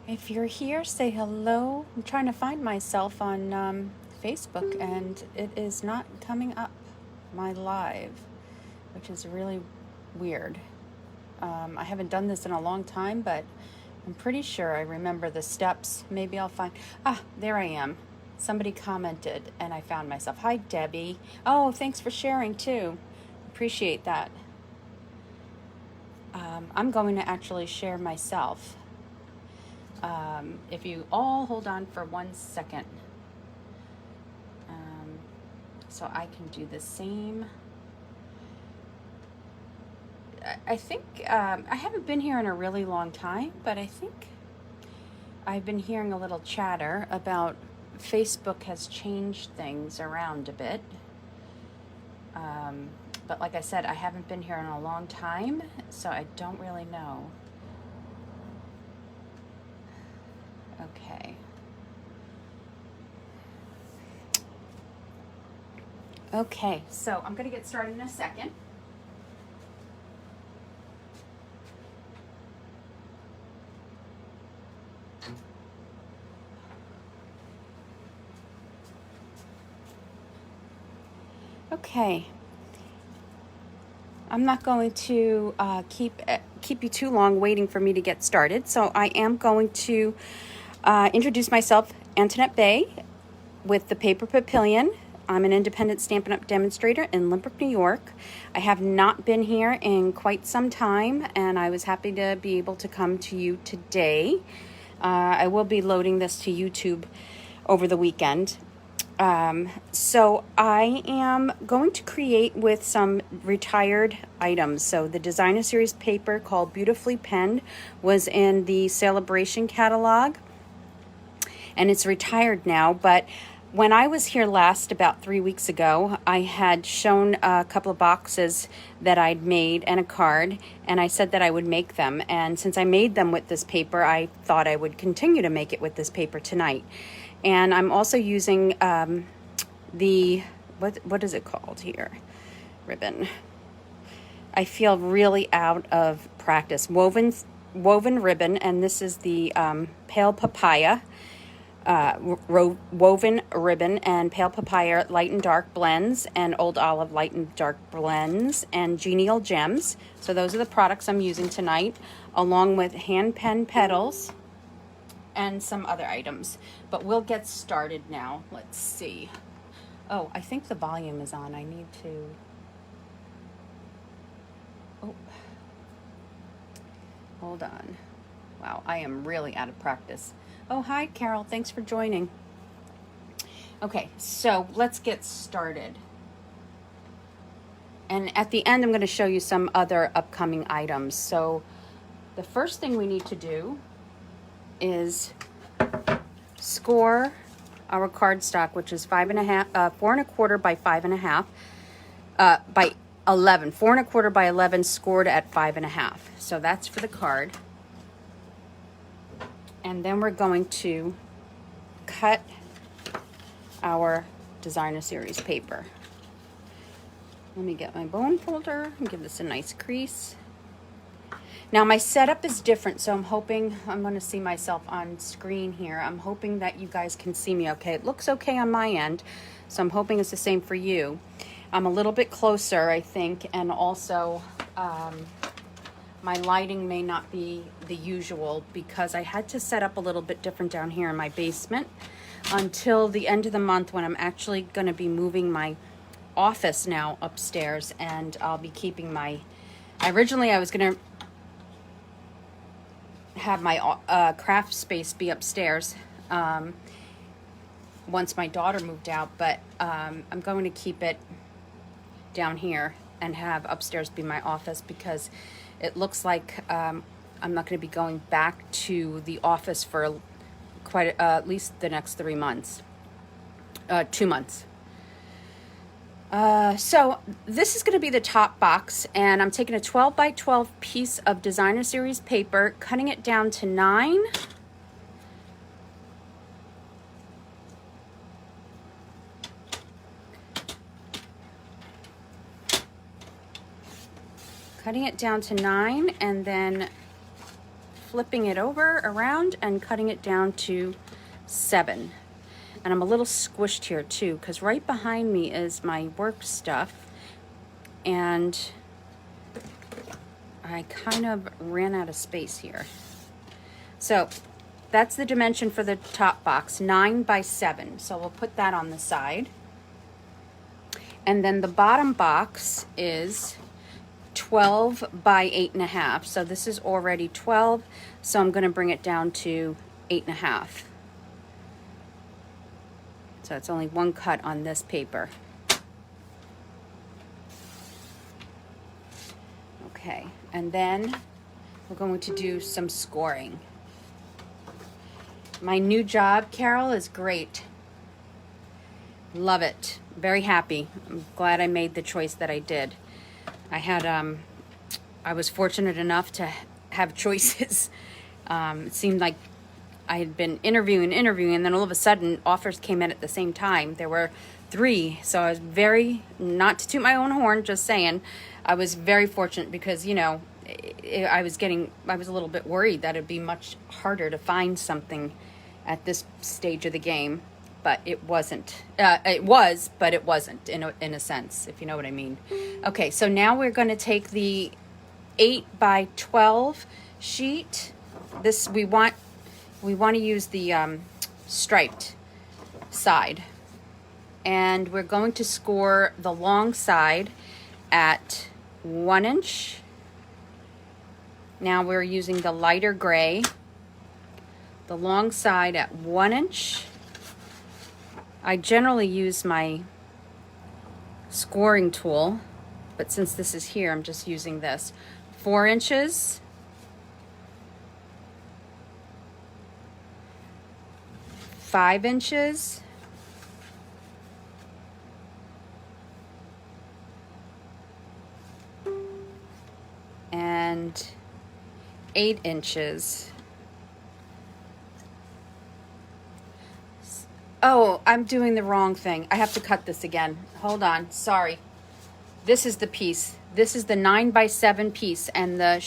If you're here, say hello. I'm trying to find myself on Facebook and it is not coming up, my live, which is really weird. I haven't done this in a long time, but I'm pretty sure I remember the steps. Maybe I'll find... there I am. Somebody commented and I found myself. Hi, Debbie. Oh, thanks for sharing too. Appreciate that. I'm going to actually share myself. If you all hold on for 1 second, so I can do the same. I think I haven't been here in a really long time, but I think I've been hearing a little chatter about Facebook has changed things around a bit. But like I said, I haven't been here in a long time, so I don't really know. Okay. Okay, so I'm going to get started in a second. Okay. I'm not going to keep you too long waiting for me to get started, so I am going to introduce myself, Antoinette Bay, with the Paper Papillion. I'm an independent Stampin' Up! Demonstrator in Limerick, New York. I have not been here in quite some time, and I was happy to be able to come to you today. I will be loading this to YouTube over the weekend. So I am going to create with some retired items. So the Designer Series paper called Beautifully Penned was in the Celebration catalog, and it's retired now, but when I was here last, about 3 weeks ago, I had shown a couple of boxes that I'd made and a card, and I said that I would make them. And since I made them with this paper, I thought I would continue to make it with this paper tonight. And I'm also using the, what is it called here? Ribbon. I feel really out of practice. Woven ribbon, and this is the Pale Papaya. Woven ribbon and Pale Papaya light and dark blends, and Old Olive light and dark blends, and Genial Gems. So those are the products I'm using tonight, along with hand pen petals and some other items. But we'll get started now. Let's see. Oh, I think the volume is on. I need to... Oh. Hold on. Wow, I am really out of practice. Oh, hi, Carol. Thanks for joining. Okay, so let's get started. And at the end, I'm going to show you some other upcoming items. So the first thing we need to do is score our cardstock, which is 4¼ by 5½ by 11. 4¼ by 11 scored at 5½. So that's for the card. And then we're going to cut our Designer Series paper. Let me get my bone folder and give this a nice crease. Now my setup is different, so I'm hoping, I'm going to see myself on screen here. I'm hoping that you guys can see me okay. It looks okay on my end, so I'm hoping it's the same for you. I'm a little bit closer, I think, and also my lighting may not be the usual because I had to set up a little bit different down here in my basement until the end of the month, when I'm actually going to be moving my office now upstairs, and I'll be keeping my... Originally I was going to have my craft space be upstairs once my daughter moved out, but I'm going to keep it down here and have upstairs be my office, because it looks like I'm not going to be going back to the office for quite at least the next 3 months, 2 months. So this is going to be the top box, and I'm taking a 12 by 12 piece of Designer Series paper, cutting it down to 9. Cutting it down to 9, and then flipping it over around and cutting it down to 7. And I'm a little squished here too, because right behind me is my work stuff, and I kind of ran out of space here. So that's the dimension for the top box, 9 by 7. So we'll put that on the side. And then the bottom box is 12 by 8.5. So this is already 12. So I'm going to bring it down to 8.5. So it's only one cut on this paper. Okay, and then we're going to do some scoring. My new job, Carol, is great. Love it. Very happy. I'm glad I made the choice that I did. I was fortunate enough to have choices. It seemed like I had been interviewing, and then all of a sudden offers came in at the same time. There were 3, so I was very, not to toot my own horn, just saying, I was very fortunate because, you know, I was a little bit worried that it'd be much harder to find something at this stage of the game, but it wasn't. It was, but it wasn't in a sense, if you know what I mean. Okay, so now we're going to take the 8 by 12 sheet. This we want to use the striped side, and we're going to score the long side at 1 inch. Now we're using the lighter gray, the long side at 1 inch. I generally use my scoring tool, but since this is here, I'm just using this. 4 inches. 5 inches. And 8 inches. Oh, I'm doing the wrong thing. I have to cut this again. Hold on. Sorry. This is the piece. This is the 9 by 7 piece, and the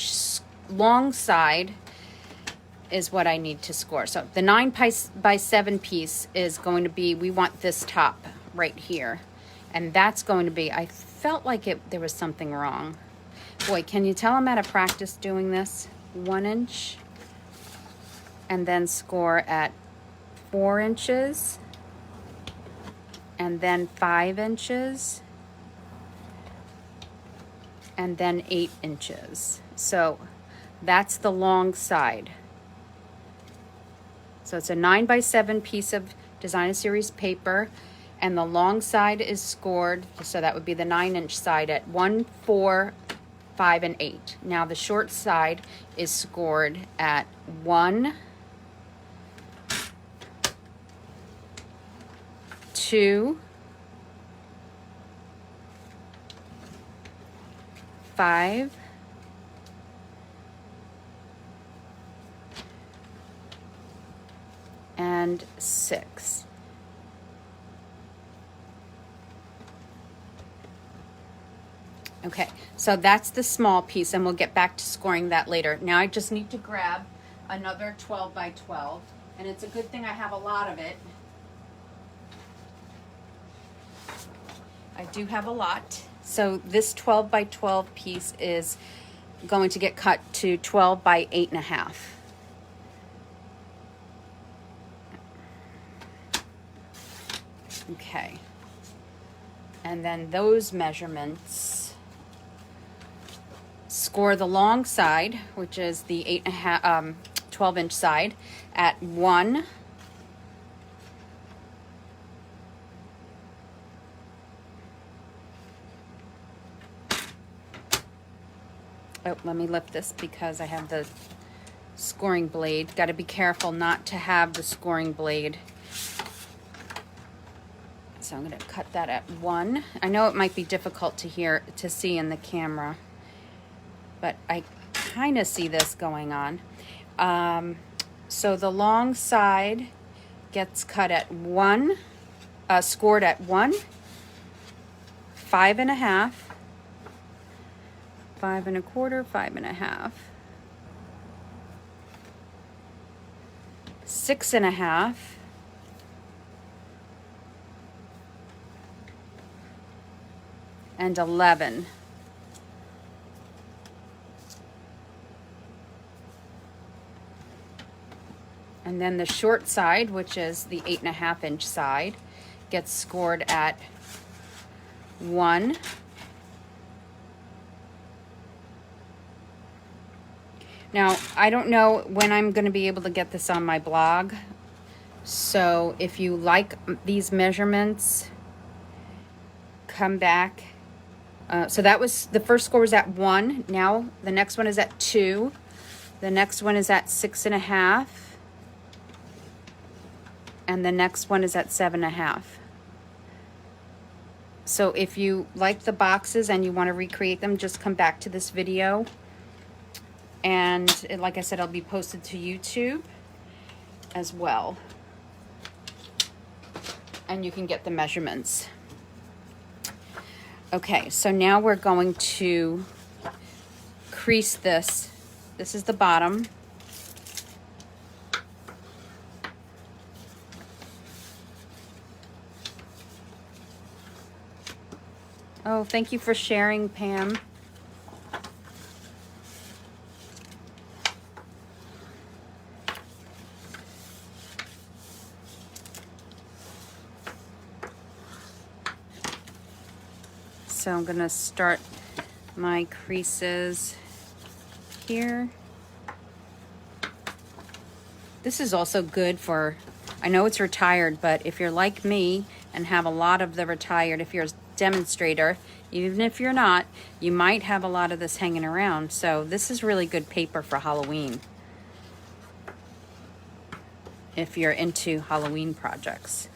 long side is what I need to score. So the 9 by 7 piece is going to be, we want this top right here. And that's going to be, I felt like there was something wrong. Boy, can you tell I'm out of practice doing this? 1 inch. And then score at 4 inches. And then 5 inches. And then 8 inches. So that's the long side. So it's a 9 by 7 piece of Design a Series paper, and the long side is scored, so that would be the 9-inch side at 1, 4, 5, and 8. Now the short side is scored at 1, 2, 5, and 6. Okay, so that's the small piece, and we'll get back to scoring that later. Now I just need to grab another 12 by 12, and it's a good thing I have a lot of it. I do have a lot. So this 12 by 12 piece is going to get cut to 12 by 8.5. Okay. And then those measurements, score the long side, which is the 12-inch side, at 1, oh, let me lift this because I have the scoring blade. Got to be careful not to have the scoring blade. So I'm going to cut that at 1. I know it might be difficult to see in the camera, but I kind of see this going on. So the long side gets cut at 1, scored at 1, 5.5, 5 1/4, 5.5. 6.5. And 11. And then the short side, which is the 8.5 inch side, gets scored at 1. Now, I don't know when I'm going to be able to get this on my blog. So if you like these measurements, come back. So that was, the first score was at 1. Now the next one is at 2. The next one is at 6.5. And the next one is at 7.5. So if you like the boxes and you want to recreate them, just come back to this video. And like I said, it'll be posted to YouTube as well. And you can get the measurements. Okay, so now we're going to crease this. This is the bottom. Oh, thank you for sharing, Pam. So I'm going to start my creases here. This is also good for, I know it's retired, but if you're like me and have a lot of the retired, if you're a demonstrator, even if you're not, you might have a lot of this hanging around. So this is really good paper for Halloween, if you're into Halloween projects.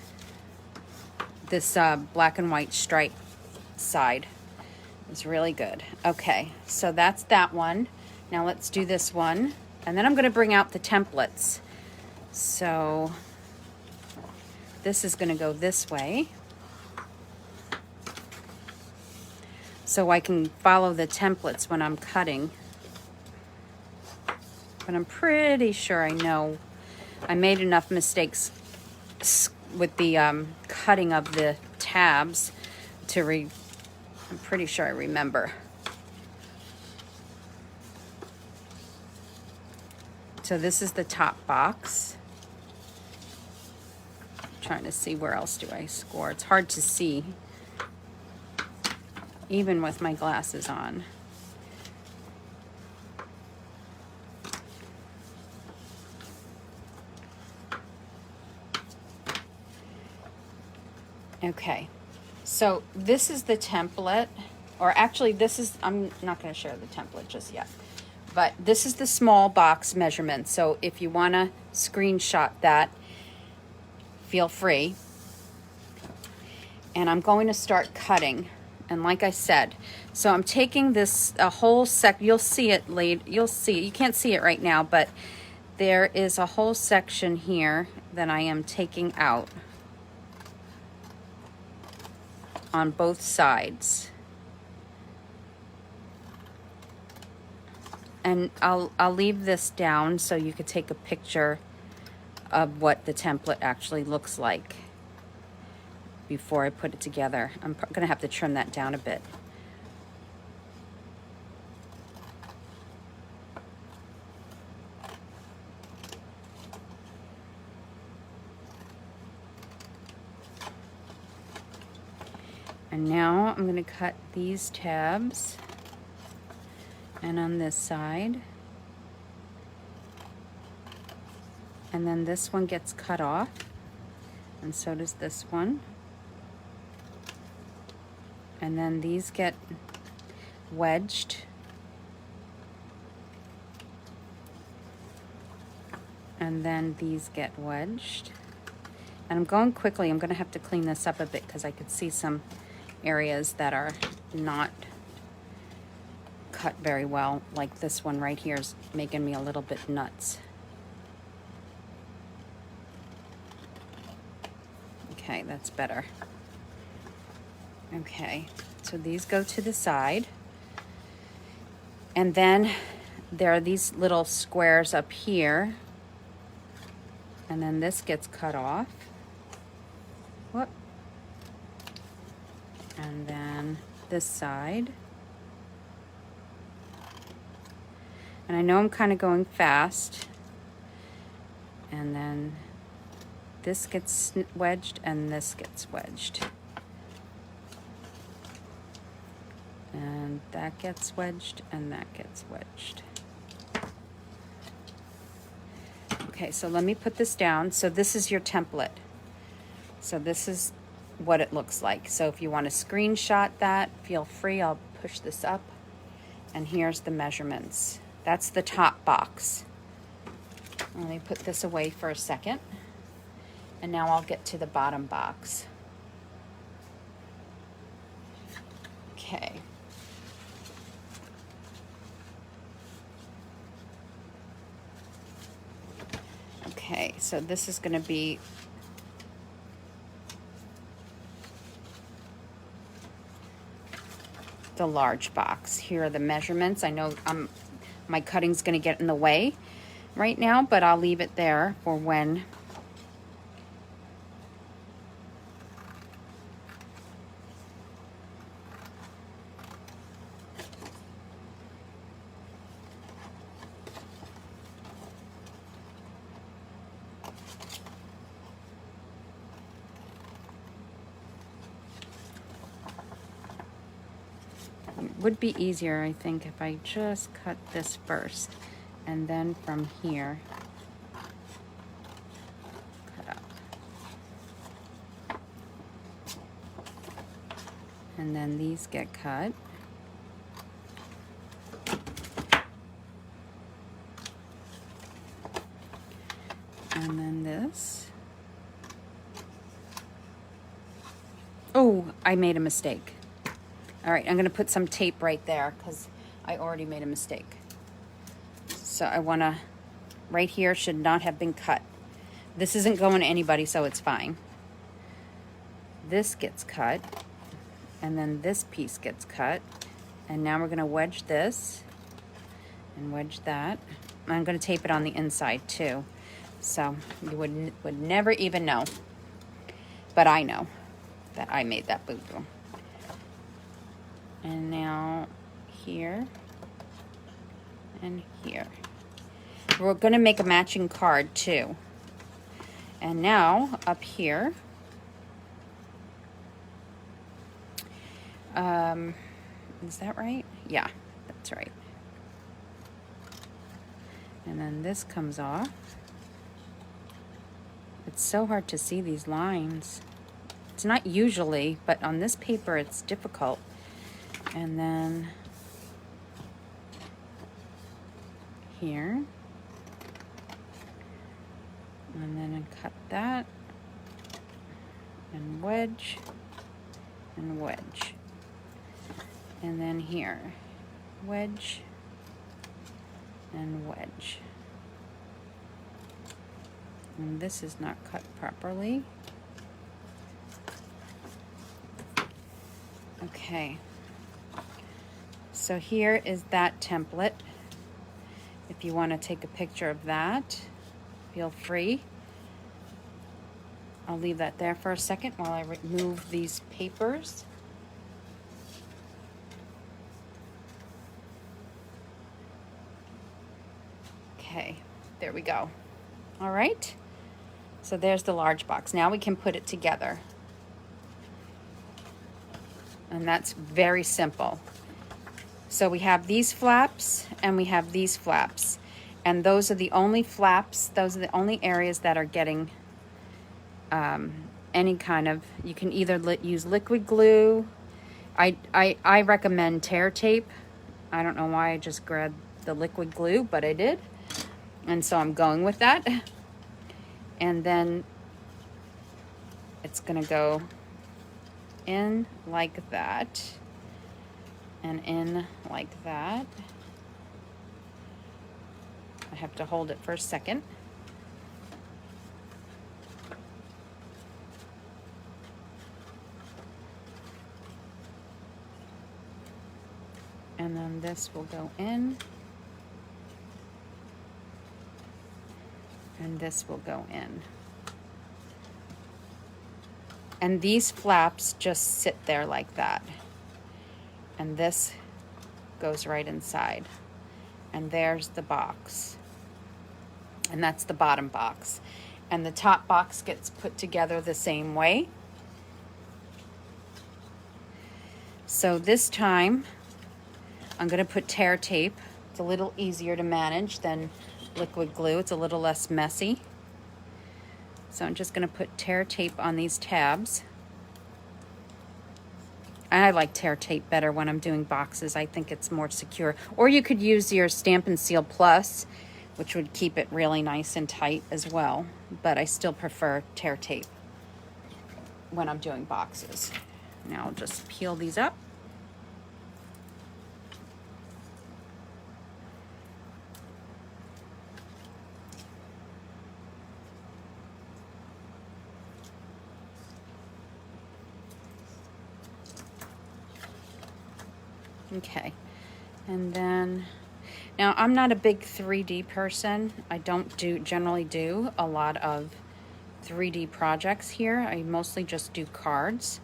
This black and white stripe side is really good. Okay, so that's that one. Now let's do this one, and then I'm going to bring out the templates. So this is going to go this way, so I can follow the templates when I'm cutting. But I'm pretty sure I know. I made enough mistakes with the cutting of the tabs to I'm pretty sure I remember. So this is the top box. I'm trying to see where else do I score. It's hard to see, even with my glasses on. Okay. So this is the template, or actually this is, I'm not going to share the template just yet, but this is the small box measurement. So if you want to screenshot that, feel free. And I'm going to start cutting. And like I said, so I'm taking this, a whole you'll see it later, you'll see it, you can't see it right now, but there is a whole section here that I am taking out on both sides. And I'll leave this down so you could take a picture of what the template actually looks like before I put it together. I'm gonna have to trim that down a bit. And now I'm going to cut these tabs, and on this side, and then this one gets cut off, and so does this one, and then these get wedged, and then these get wedged. And I'm going quickly. I'm going to have to clean this up a bit because I could see some areas that are not cut very well, like this one right here is making me a little bit nuts. Okay, that's better. Okay, so these go to the side, and then there are these little squares up here And then this gets cut off. Whoop. And then this side. And I know I'm kind of going fast. And then this gets wedged and this gets wedged. And that gets wedged and that gets wedged. Okay, so let me put this down. So this is your template. So this is what it looks like. So if you want to screenshot that, feel free. I'll push this up. And here's the measurements. That's the top box. Let me put this away for a second. And now I'll get to the bottom box. Okay. Okay, so this is going to be the large box. Here are the measurements. I know my cutting's going to get in the way right now, but I'll leave it there for when it would be easier, I think, if I just cut this first and then from here cut up. And then these get cut. And then this. Oh, I made a mistake. All right, I'm gonna put some tape right there because I already made a mistake. So I wanna, right here should not have been cut. This isn't going to anybody, so it's fine. This gets cut, and then this piece gets cut. And now we're gonna wedge this and wedge that. I'm gonna tape it on the inside too. So you would never even know, but I know that I made that boo-boo. And now here and here. We're going to make a matching card too. And now up here, is that right? Yeah, that's right. And then this comes off. It's so hard to see these lines. It's not usually, but on this paper it's difficult. And then here, and then I cut that, and wedge, and wedge. And then here, wedge, and wedge. And this is not cut properly. Okay. So here is that template. If you want to take a picture of that, feel free. I'll leave that there for a second while I remove these papers. Okay, there we go. All right, so there's the large box. Now we can put it together. And that's very simple. So we have these flaps and we have these flaps. And those are the only flaps, those are the only areas that are getting any kind of, you can either use liquid glue. I recommend tear tape. I don't know why I just grabbed the liquid glue, but I did. And so I'm going with that. And then it's gonna go in like that. And in like that. I have to hold it for a second. And then this will go in. and this will go in. And these flaps just sit there like that. And this goes right inside. And there's the box. And that's the bottom box. And the top box gets put together the same way. So this time, I'm going to put tear tape. It's a little easier to manage than liquid glue. It's a little less messy. So I'm just going to put tear tape on these tabs. I like tear tape better when I'm doing boxes. I think it's more secure. Or you could use your Stamp and Seal Plus, which would keep it really nice and tight as well. But I still prefer tear tape when I'm doing boxes. Now I'll just peel these up. Okay, and then, now I'm not a big 3D person. I don't generally do a lot of 3D projects here. I mostly just do cards.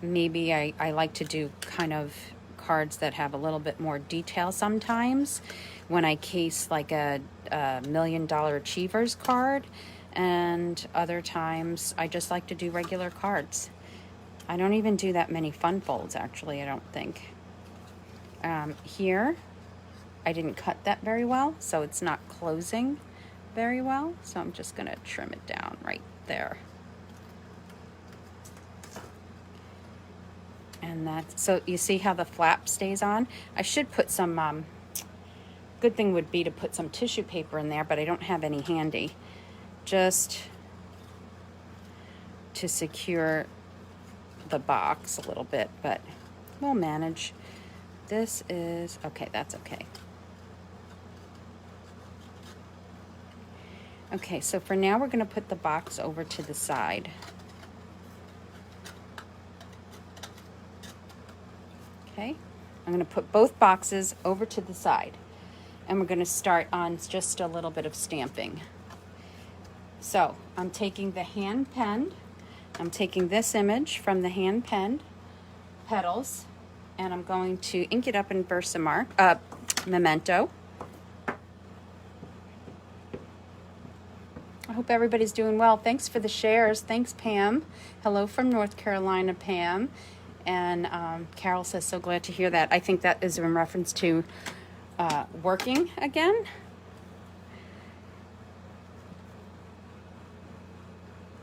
Maybe I like to do kind of cards that have a little bit more detail sometimes when I case like a $1 Million Achievers card, and other times I just like to do regular cards. I don't even do that many fun folds, actually, I don't think. Here, I didn't cut that very well, so it's not closing very well. So I'm just going to trim it down right there. And that's, so you see how the flap stays on? I should put some, good thing would be to put some tissue paper in there, but I don't have any handy. Just to secure the box a little bit, but we'll manage. This is okay. That's okay. Okay, so for now we're going to put the box over to the side. Okay, I'm going to put both boxes over to the side, and we're going to start on just a little bit of stamping. So I'm taking the hand penned. I'm taking this image from the hand penned petals, and I'm going to ink it up in Versamark, Memento. I hope everybody's doing well. Thanks for the shares. Thanks, Pam. Hello from North Carolina, Pam. And Carol says, so glad to hear that. I think that is in reference to working again.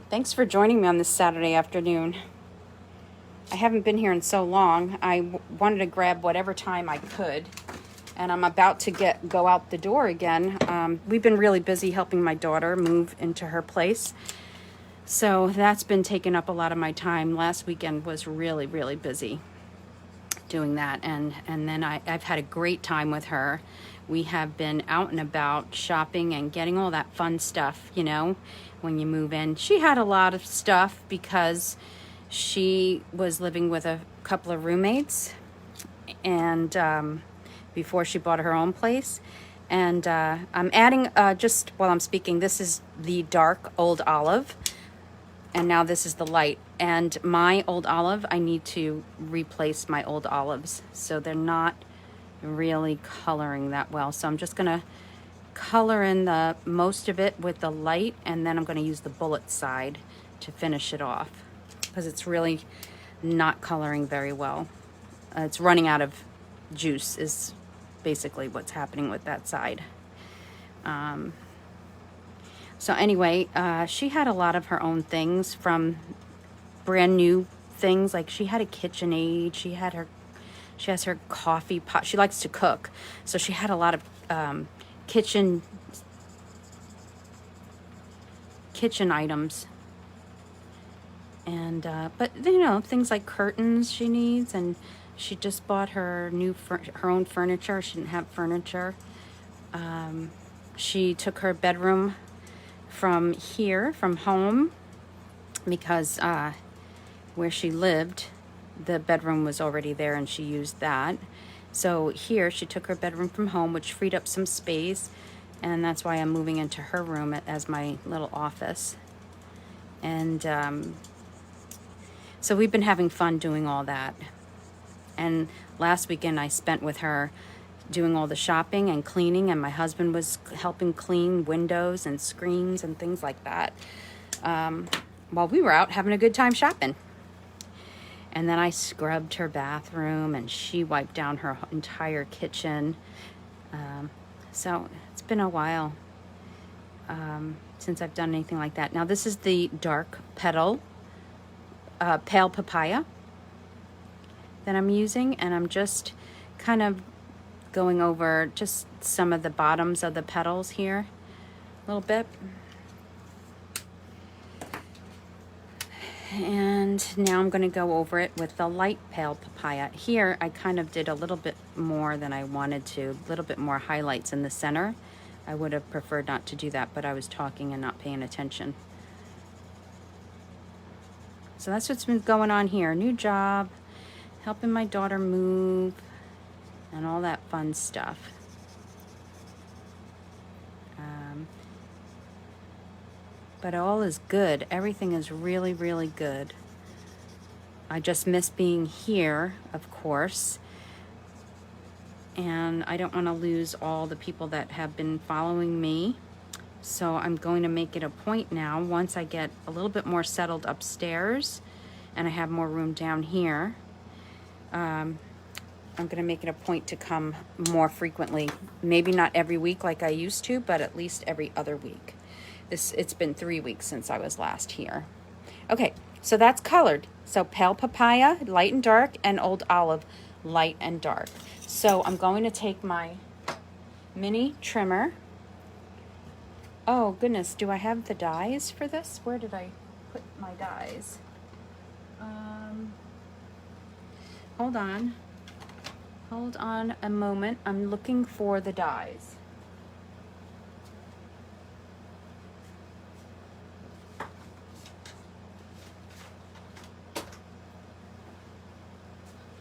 Thanks for joining me on this Saturday afternoon. I haven't been here in so long. I wanted to grab whatever time I could, and I'm about to go out the door again. We've been really busy helping my daughter move into her place, so that's been taking up a lot of my time. Last weekend was really, really busy doing that, and then I've had a great time with her. We have been out and about shopping and getting all that fun stuff, you know, when you move in. She had a lot of stuff because she was living with a couple of roommates, and before she bought her own place. And I'm adding, just while I'm speaking, this is the dark old olive, and now this is the light. And my old olive, I need to replace my old olives, so they're not really coloring that well. So I'm just gonna color in the most of it with the light, and then I'm gonna use the bullet side to finish it off, because it's really not coloring very well. It's running out of juice is basically what's happening with that side. So anyway, she had a lot of her own things, from brand new things, like she had a KitchenAid, she has her coffee pot. She likes to cook, so she had a lot of kitchen items. And but you know, things like curtains she needs, and she just bought her own furniture. She didn't have furniture. She took her bedroom from home, because where she lived, the bedroom was already there and she used that. So here she took her bedroom from home, which freed up some space, and that's why I'm moving into her room as my little office. And so we've been having fun doing all that. And last weekend I spent with her doing all the shopping and cleaning, and my husband was helping clean windows and screens and things like that, while we were out having a good time shopping. And then I scrubbed her bathroom, and she wiped down her entire kitchen. So it's been a while since I've done anything like that. Now this is the dark petal, pale papaya that I'm using, and I'm just kind of going over just some of the bottoms of the petals here a little bit. And now I'm going to go over it with the light pale papaya. Here I kind of did a little bit more than I wanted to, a little bit more highlights in the center. I would have preferred not to do that, but I was talking and not paying attention. So that's what's been going on here. New job, helping my daughter move, and all that fun stuff. But all is good. Everything is really, really good. I just miss being here, of course. And I don't want to lose all the people that have been following me. So I'm going to make it a point now, once I get a little bit more settled upstairs and I have more room down here, I'm going to make it a point to come more frequently. Maybe not every week like I used to, but at least every other week. It's been 3 weeks since I was last here. Okay, so that's colored. So pale papaya, light and dark, and old olive, light and dark. So I'm going to take my mini trimmer. Oh goodness, do I have the dies for this? Where did I put my dies? Hold on. Hold on a moment. I'm looking for the dies.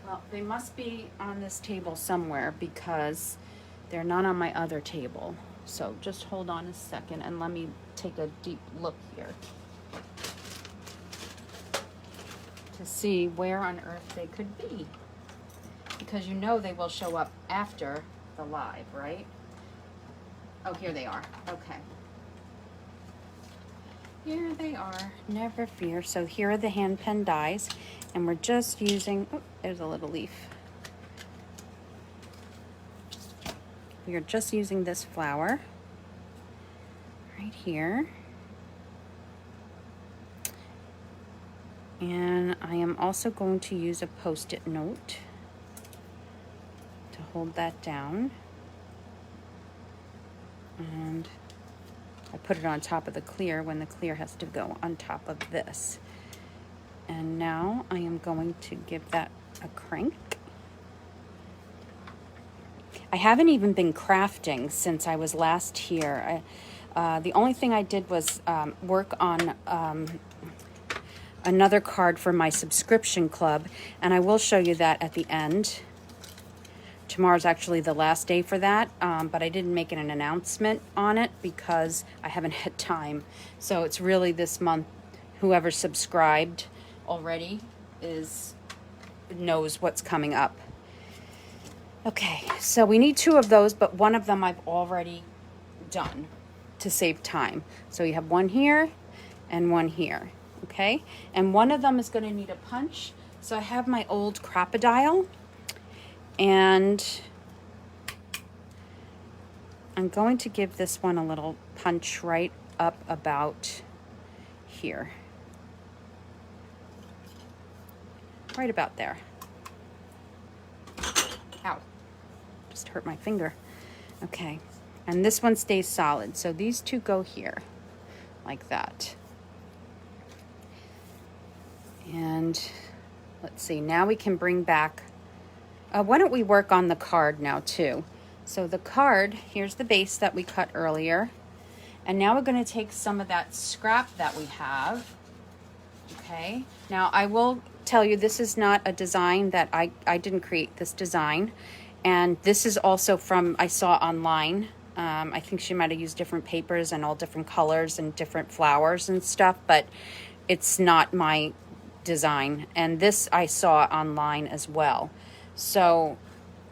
Well, they must be on this table somewhere because they're not on my other table. So just hold on a second and let me take a deep look here to see where on earth they could be. Because you know they will show up after the live, right? Oh, here they are. Okay. Here they are. Never fear. So here are the hand pen dies, and we're just using, oh, there's a little leaf. We are just using this flower right here. And I am also going to use a Post-it note to hold that down. And I put it on top of the clear when the clear has to go on top of this. And now I am going to give that a crank. I haven't even been crafting since I was last here. The only thing I did was work on another card for my subscription club, and I will show you that at the end. Tomorrow's actually the last day for that, but I didn't make an announcement on it because I haven't had time. So it's really this month. Whoever subscribed already knows what's coming up. Okay, so we need 2 of those, but one of them I've already done to save time. So you have one here and one here, okay? And one of them is going to need a punch. So I have my old crocodile, and I'm going to give this one a little punch right up about here. Right about there. Ow. Just hurt my finger. Okay. And this one stays solid. So these 2 go here. Like that. And let's see. Now we can bring back... why don't we work on the card now too? So the card, here's the base that we cut earlier. And now we're going to take some of that scrap that we have. Okay. Now I will tell you this is not a design that I didn't create this design. And this is also from, I saw online. I think she might have used different papers and all different colors and different flowers and stuff, but it's not my design. And this I saw online as well. So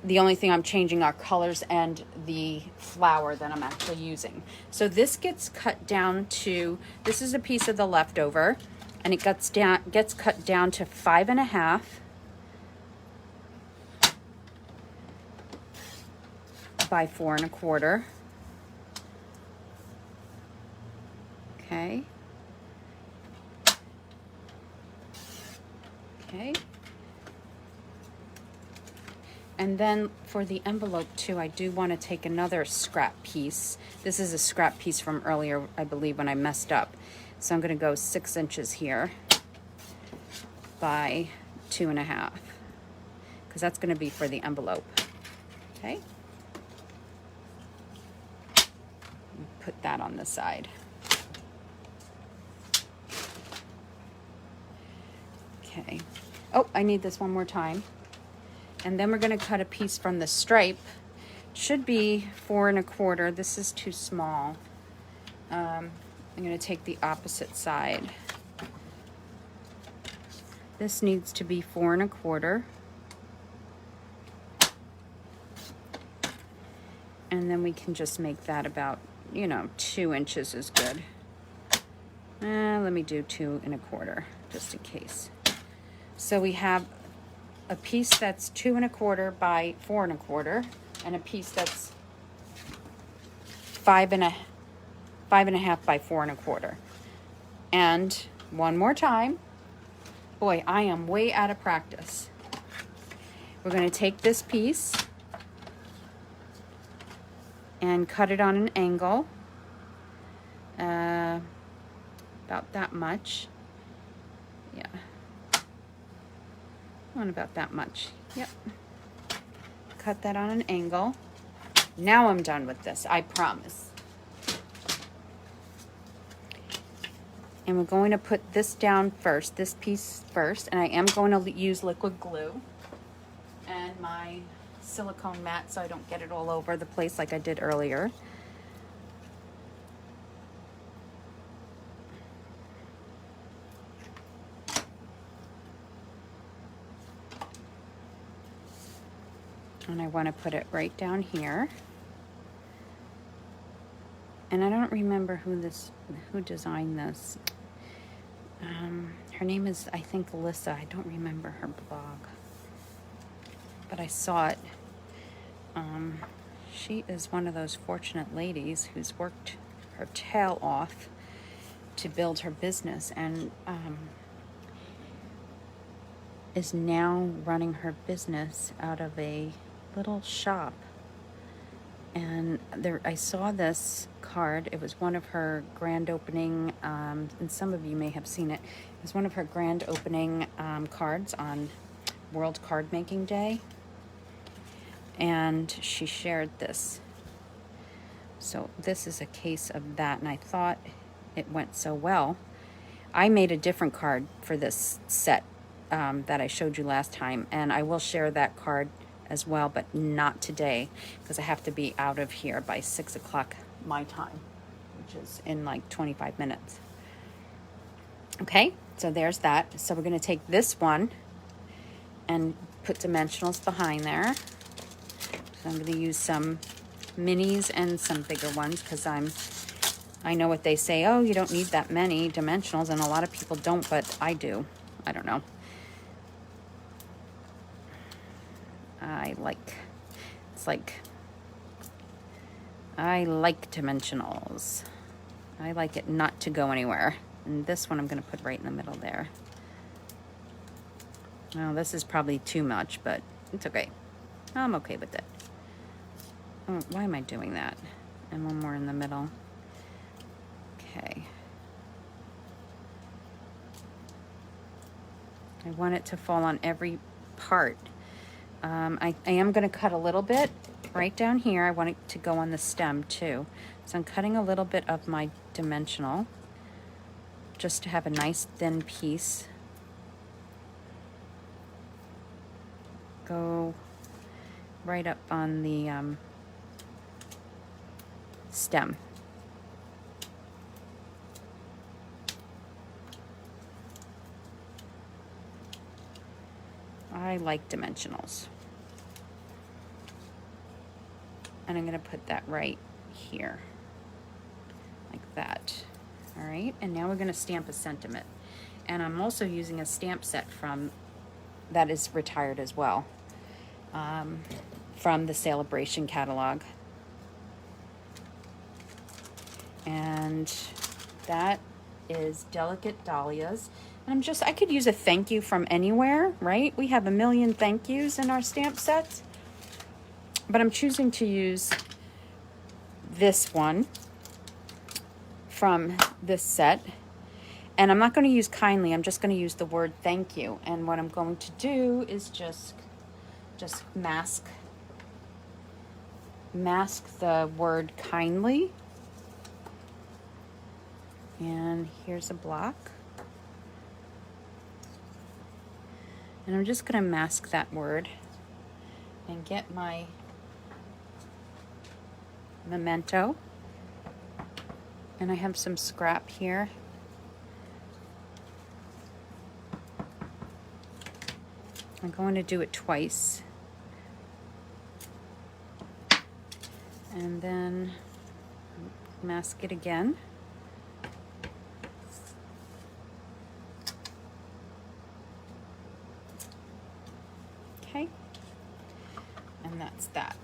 the only thing I'm changing are colors and the flower that I'm actually using. So this gets cut down to, this is a piece of the leftover, and it gets cut down to 5.5 by 4.25. Okay. Okay. And then for the envelope too, I do want to take another scrap piece. This is a scrap piece from earlier, I believe, when I messed up. So I'm going to go 6 inches here by 2.5, because that's going to be for the envelope. Okay. Put that on the side. Okay. Oh, I need this one more time. And then we're going to cut a piece from the stripe. Should be 4.25. This is too small. I'm going to take the opposite side. This needs to be 4.25. And then we can just make that about, 2 inches is good. Let me do 2.25, just in case. So we have a piece that's 2.25 by 4.25, and a piece that's 5.5 by 4.25. And one more time. Boy, I am way out of practice. We're going to take this piece and cut it on an angle, about that much. Yeah. On about that much. Yep. Cut that on an angle. Now I'm done with this, I promise. And we're going to put this down first, this piece first, and I am going to use liquid glue and my silicone mat so I don't get it all over the place like I did earlier. And I want to put it right down here. And I don't remember who designed this. Her name is, I think, Alyssa. I don't remember her blog, but I saw it. She is one of those fortunate ladies who's worked her tail off to build her business, and is now running her business out of a little shop. And I saw this card. It was one of her grand opening, and some of you may have seen it. It was one of her grand opening cards on World Card Making Day. And she shared this. So this is a case of that, and I thought it went so well. I made a different card for this set that I showed you last time, and I will share that card as well, but not today, because I have to be out of here by 6 o'clock my time, which is in like 25 minutes. Okay, so there's that. So we're going to take this one and put dimensionals behind there. So I'm going to use some minis and some bigger ones, because I know what they say, oh, you don't need that many dimensionals, and a lot of people don't, but I do. I don't know. I like dimensionals. I like it not to go anywhere. And this one I'm going to put right in the middle there. Well, this is probably too much, but it's okay. I'm okay with it. Oh, why am I doing that? And one more in the middle. Okay. I want it to fall on every part. I am going to cut a little bit right down here. I want it to go on the stem too. So I'm cutting a little bit of my dimensional just to have a nice thin piece. Go right up on the stem. I like dimensionals. And I'm going to put that right here, like that. All right, and now we're going to stamp a sentiment. And I'm also using a stamp set that is retired as well, from the Celebration catalog. And that is Delicate Dahlias. And I could use a thank you from anywhere, right? We have a million thank yous in our stamp sets. But I'm choosing to use this one from this set. And I'm not going to use kindly, I'm just going to use the word thank you. And what I'm going to do is just mask the word kindly. And here's a block. And I'm just going to mask that word and get my memento. And I have some scrap here. I'm going to do it twice. And then mask it again. Okay. And that's that.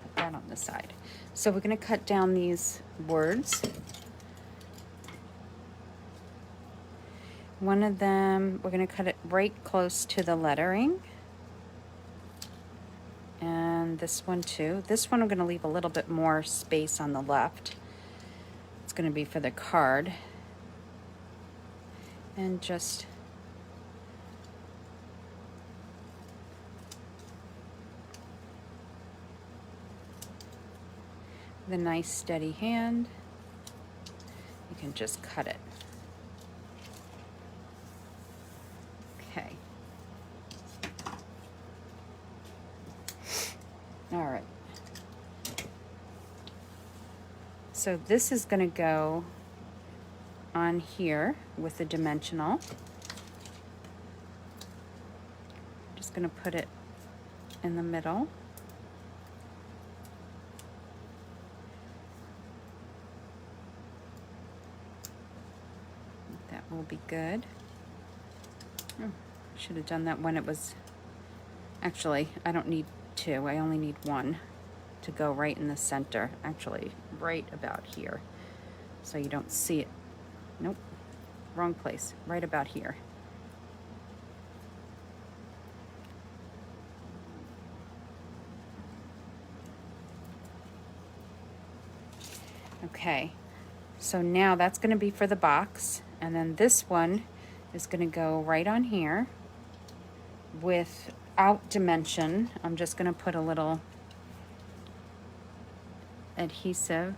Put that on the side. So we're going to cut down these words. One of them, we're going to cut it right close to the lettering. And this one too. This one I'm going to leave a little bit more space on the left. It's going to be for the card. And just with a nice steady hand, you can just cut it. Okay. All right. So this is going to go on here with the dimensional. Just going to put it in the middle. That will be good. Oh, should have done that when it was, actually, I don't need two, I only need one to go right in the center, actually right about here, so you don't see it. Nope, wrong place, right about here. Okay, so now that's going to be for the box, and then this one is going to go right on here without dimension. I'm just going to put a little adhesive,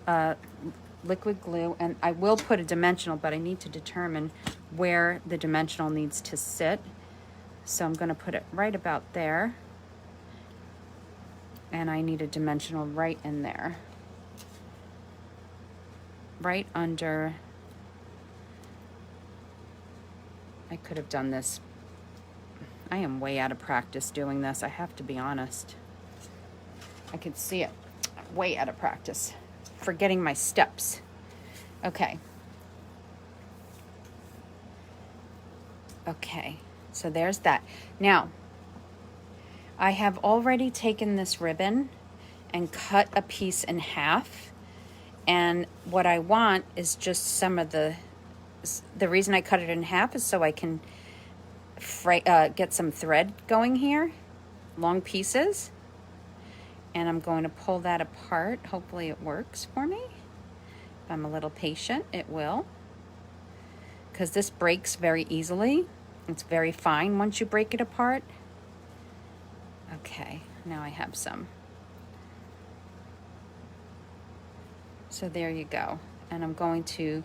liquid glue, and I will put a dimensional, but I need to determine where the dimensional needs to sit. So I'm going to put it right about there, and I need a dimensional right in there, right under. I could have done this. I am way out of practice doing this, I have to be honest. I could see it. Way out of practice. Forgetting my steps. Okay. Okay, so there's that. Now, I have already taken this ribbon and cut a piece in half. And what I want is just some of the reason I cut it in half is so I can get some thread going here, long pieces. And I'm going to pull that apart. Hopefully it works for me. If I'm a little patient, it will. Because this breaks very easily. It's very fine once you break it apart. Okay, now I have some. So there you go. And I'm going to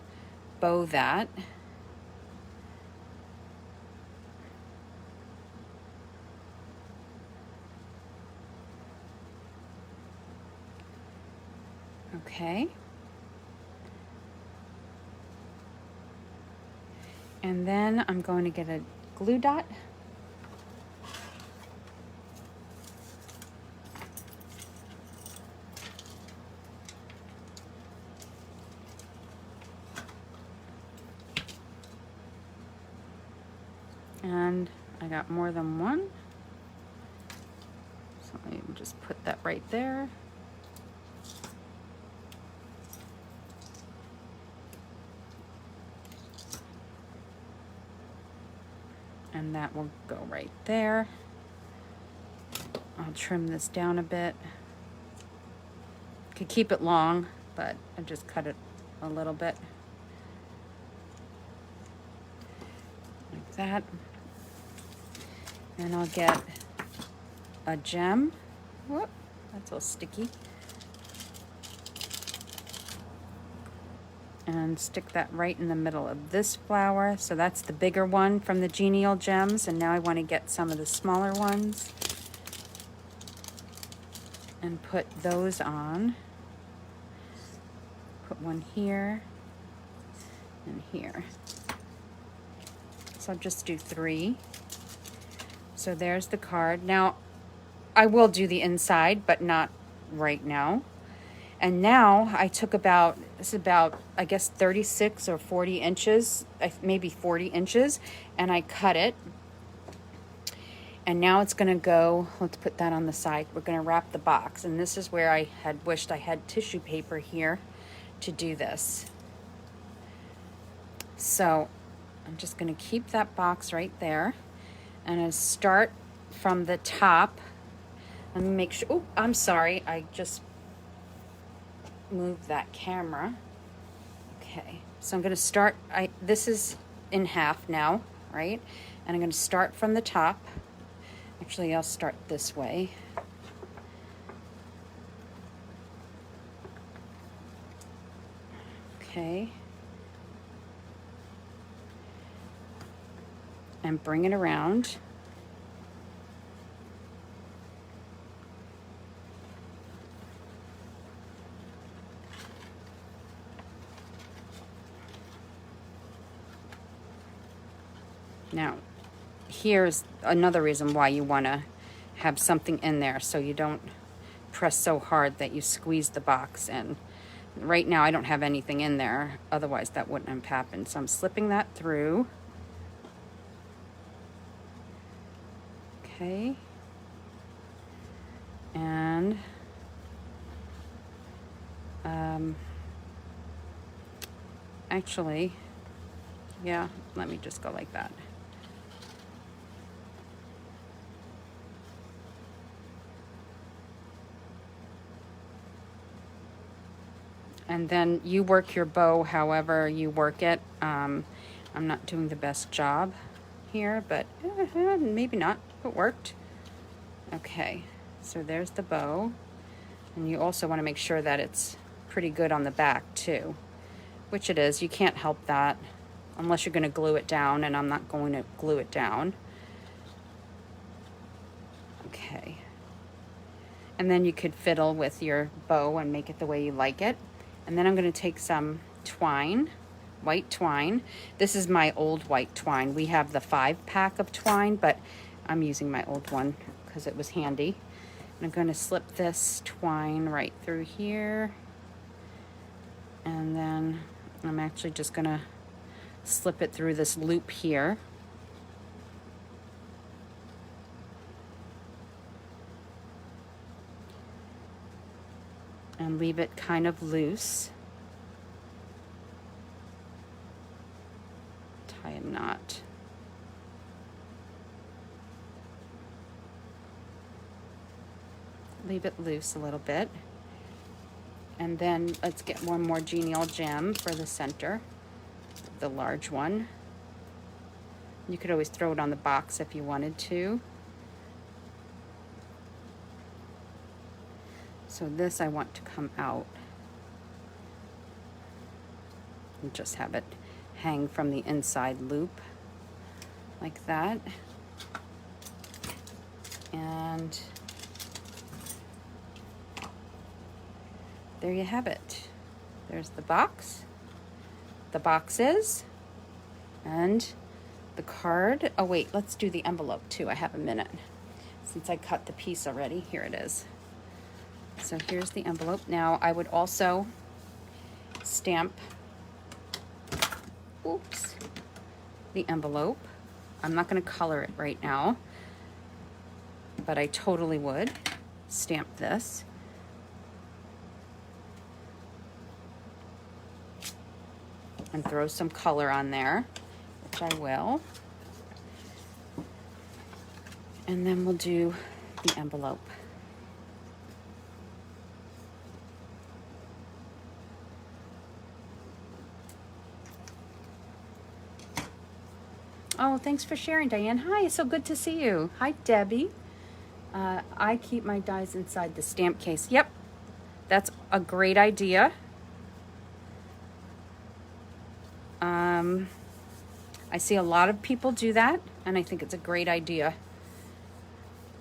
bow that. Okay. And then I'm going to get a glue dot. And I got more than one. So let me just put that right there. And that will go right there. I'll trim this down a bit. Could keep it long, but I just cut it a little bit. Like that. And I'll get a gem. Whoop, that's all sticky. And stick that right in the middle of this flower. So that's the bigger one from the Genial Gems, and now I want to get some of the smaller ones and put those on. Put one here and here. So I'll just do 3. So there's the card. Now I will do the inside, but not right now. And now I took about, I guess 36 or 40 inches, maybe 40 inches, and I cut it. And now it's gonna go, let's put that on the side. We're gonna wrap the box. And this is where I had wished I had tissue paper here to do this. So I'm just gonna keep that box right there. And I start from the top. Let me make sure, oh, I'm sorry, I just move that camera. Okay, so I'm going to start, this is in half now, right? And I'm going to start from the top. Actually, I'll start this way. Okay. And bring it around. Now, here's another reason why you want to have something in there so you don't press so hard that you squeeze the box in. Right now I don't have anything in there, otherwise that wouldn't have happened. So I'm slipping that through. Okay. And actually, yeah, let me just go like that. And then you work your bow however you work it. I'm not doing the best job here, but maybe not. It worked. Okay, so there's the bow. And you also want to make sure that it's pretty good on the back too, which it is. You can't help that unless you're going to glue it down, and I'm not going to glue it down. Okay. And then you could fiddle with your bow and make it the way you like it. And then I'm going to take some twine, white twine. This is my old white twine. We have the 5-pack of twine, but I'm using my old one because it was handy. And I'm going to slip this twine right through here. And then I'm actually just going to slip it through this loop here. And leave it kind of loose. Tie a knot. Leave it loose a little bit. And then let's get one more Genial Gem for the center, the large one. You could always throw it on the box if you wanted to. So this I want to come out and just have it hang from the inside loop like that. And there you have it. There's the box, the boxes, and the card. Oh wait, let's do the envelope too. I have a minute since I cut the piece already. Here it is. So here's the envelope. Now I would also stamp, oops, the envelope. I'm not going to color it right now, but I totally would stamp this. And throw some color on there, which I will. And then we'll do the envelope. Oh, thanks for sharing, Diane. Hi, so good to see you. Hi, Debbie. I keep my dies inside the stamp case. Yep, that's a great idea. I see a lot of people do that, and I think it's a great idea.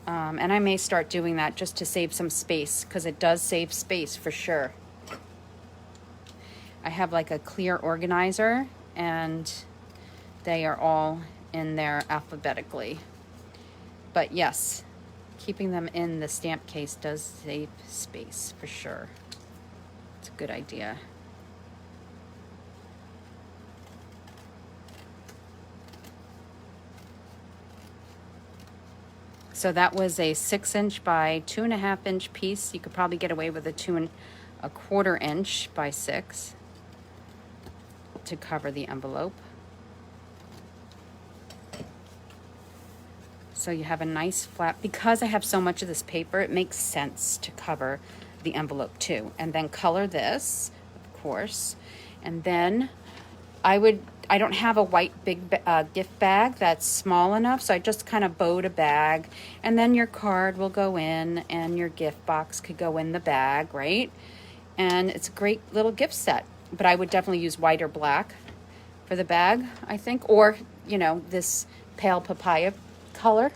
And I may start doing that just to save some space, because it does save space for sure. I have like a clear organizer, and they are all in there alphabetically. But yes, keeping them in the stamp case does save space for sure. It's a good idea. So that was a 6" by 2.5" piece. You could probably get away with a 2¼ by 6 to cover the envelope. So you have a nice flat, because I have so much of this paper, it makes sense to cover the envelope too. And then color this, of course. And then I don't have a white big gift bag that's small enough, so I just kind of bowed a bag, and then your card will go in and your gift box could go in the bag, right? And it's a great little gift set. But I would definitely use white or black for the bag, I think, or, you know, this pale papaya color.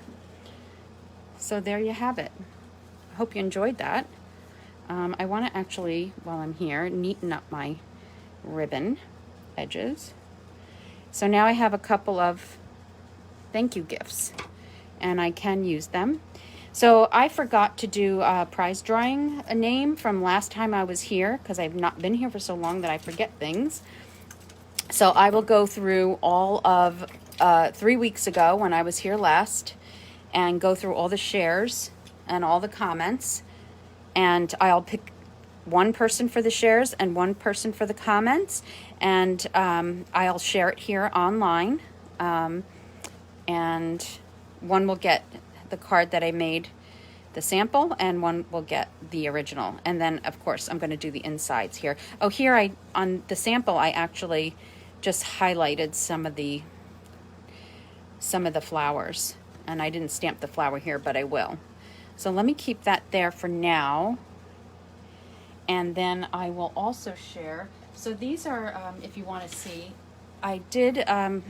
So there you have it. I hope you enjoyed that. I want to actually, while I'm here, neaten up my ribbon edges. So now I have a couple of thank you gifts, and I can use them. So I forgot to do prize drawing a name from last time I was here, because I've not been here for so long that I forget things. So I will go through all of 3 weeks ago when I was here last, and go through all the shares and all the comments, and I'll pick one person for the shares and one person for the comments, and I'll share it here online, and one will get the card that I made, the sample, and one will get the original. And then of course I'm going to do the insides here. Oh, here on the sample I actually just highlighted some of the flowers, and I didn't stamp the flower here, but I will. So let me keep that there for now. And then I will also share. So these are, if you want to see, I did and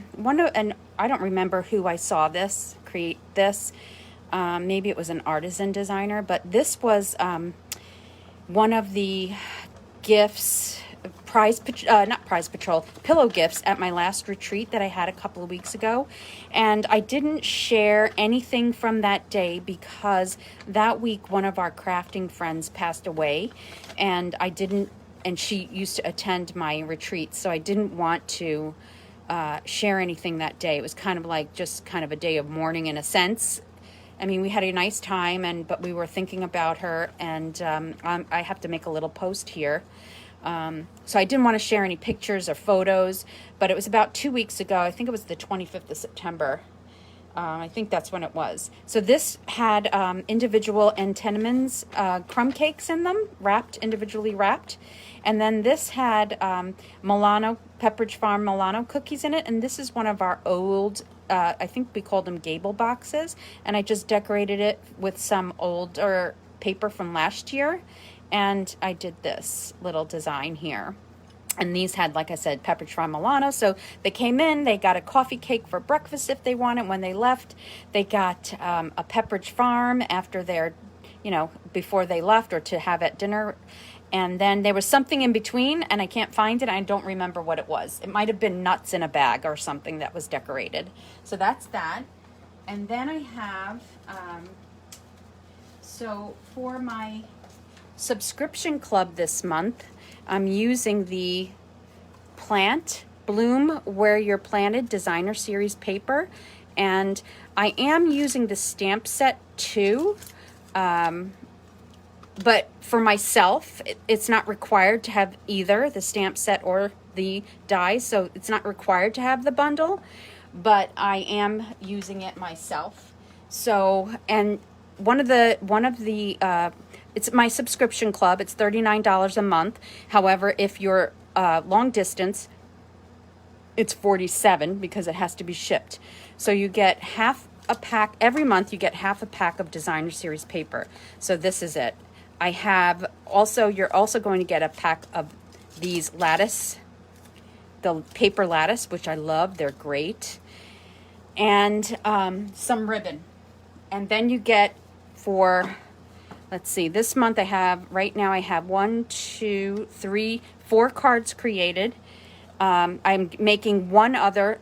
I don't remember who I saw this create this. Maybe it was an artisan designer, but this was one of the gifts, pillow gifts at my last retreat that I had a couple of weeks ago. And I didn't share anything from that day because that week one of our crafting friends passed away, and she used to attend my retreat, so I didn't want to share anything that day. It was kind of like just kind of a day of mourning in a sense. I mean, we had a nice time, but we were thinking about her, and I have to make a little post here. So I didn't want to share any pictures or photos, but it was about 2 weeks ago. I think it was the 25th of September. I think that's when it was. So this had individual Entenmann's crumb cakes in them, individually wrapped. And then this had Pepperidge Farm Milano cookies in it. And this is one of our old, I think we called them gable boxes. And I just decorated it with some older paper from last year. And I did this little design here. And these had, like I said, Pepperidge Farm Milano. So they came in, they got a coffee cake for breakfast if they wanted. When they left, they got a Pepperidge Farm after before they left, or to have at dinner. And then there was something in between, and I can't find it. I don't remember what it was. It might have been nuts in a bag or something that was decorated. So that's that. And then I have, so for my subscription club this month, I'm using the Plant Bloom Where You're Planted Designer Series paper. And I am using the stamp set too. But for myself, it's not required to have either the stamp set or the dies, so it's not required to have the bundle, but I am using it myself. So, and one of the it's my subscription club. It's $39 a month. However, if you're long distance, it's $47 because it has to be shipped. So you get half a pack every month. You get half a pack of Designer Series paper. So this is it. I have also, you're also going to get a pack of these lattice, the paper lattice, which I love. They're great. And some ribbon. And then you get for, let's see, this month I have, right now I have 1, 2, 3, 4 cards created. I'm making one other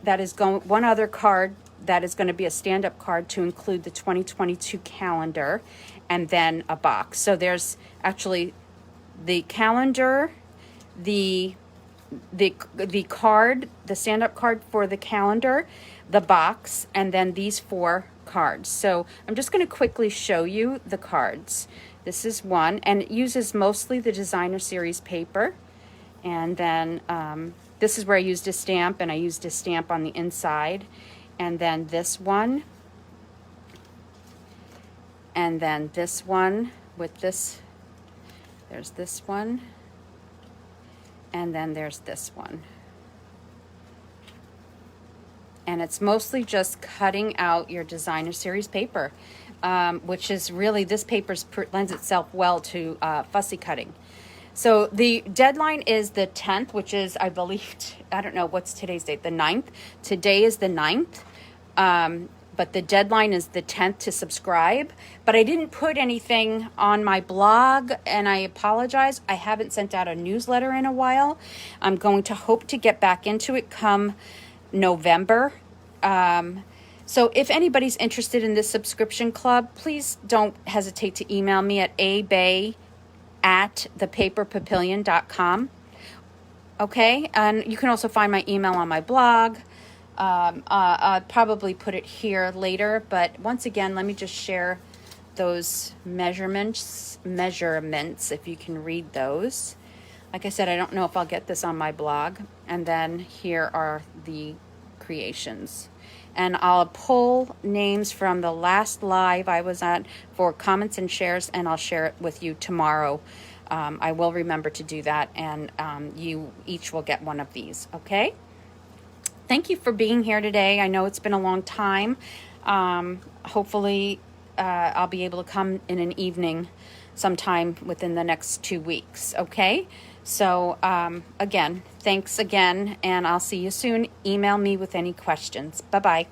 card that is going to be a stand-up card to include the 2022 calendar, and then a box. So there's actually the calendar, the card, the stand-up card for the calendar, the box, and then these 4 cards. So I'm just going to quickly show you the cards. This is one, and it uses mostly the Designer Series paper. And then this is where I used a stamp, and I used a stamp on the inside. And then this one. And then this one with this. There's this one. And then there's this one. And it's mostly just cutting out your Designer Series paper, which is really, this paper lends itself well to fussy cutting. So the deadline is the 10th, which is, I believe, I don't know, what's today's date? The 9th. Today is the 9th. But the deadline is the 10th to subscribe. But I didn't put anything on my blog, and I apologize. I haven't sent out a newsletter in a while. I'm going to hope to get back into it come November. So if anybody's interested in this subscription club, please don't hesitate to email me at abay@thepaperpapillion.com. Okay, and you can also find my email on my blog. I'll probably put it here later, but once again, let me just share those measurements, if you can read those. Like I said, I don't know if I'll get this on my blog. And then here are the creations. And I'll pull names from the last live I was at for comments and shares, and I'll share it with you tomorrow. I will remember to do that, and you each will get one of these, okay? Thank you for being here today. I know it's been a long time. Hopefully, I'll be able to come in an evening sometime within the next 2 weeks, okay? So, again, thanks again, and I'll see you soon. Email me with any questions. Bye-bye.